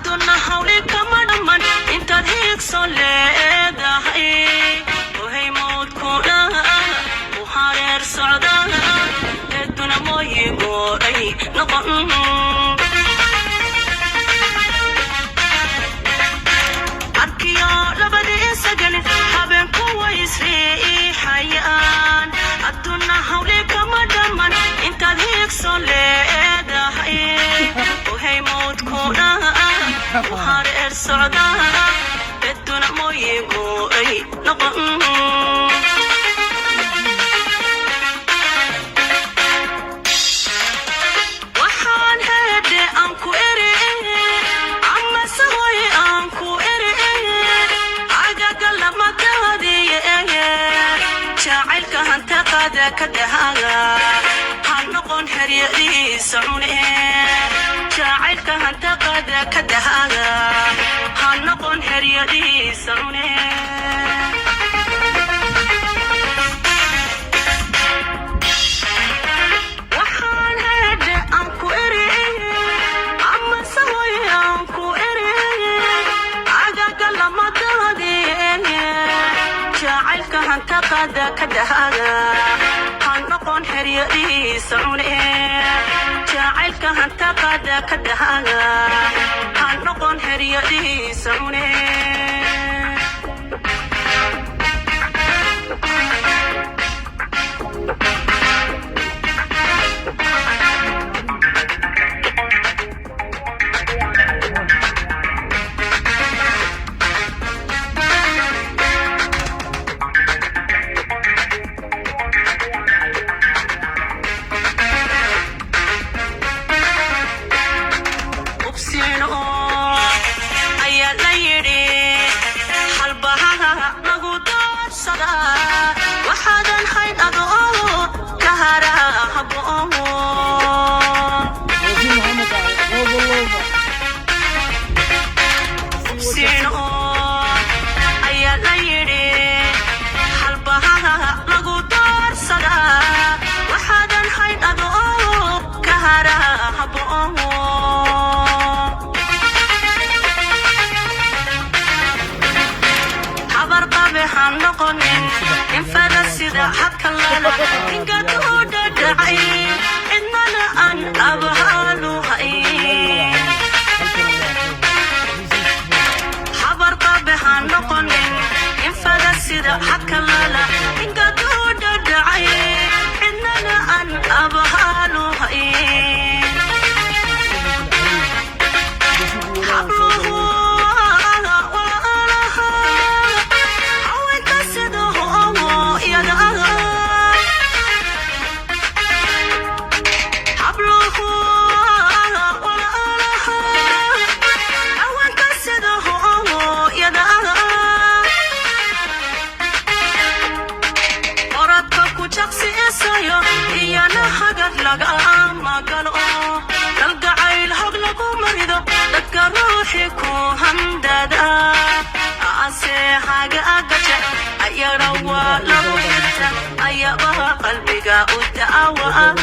aduna hawle kama dhaman intaad hiigso leedahay ohay moodkuna u hareer socda aduna mooyigo ay noqon arkiyo labadii sagal habeenku way isriixayaan aduna hawle kama dhaman intaad hiigso leedahay ohay moodkuna u hareer socda aduna mooyigo ay noqon كدهاغا هنقون هريدي سعوني جاعلك هنتقد كدهاغا هنقون هريدي سعوني وحان هدي أنكو إري أما سوي أنكو إري عقاق لما تهدي جاعلك هنتقد كدهاغا هنقون هريدي سعوني جاعلك هنتقد كدهاغا هنقون هريدي سعوني قلبك أتعوى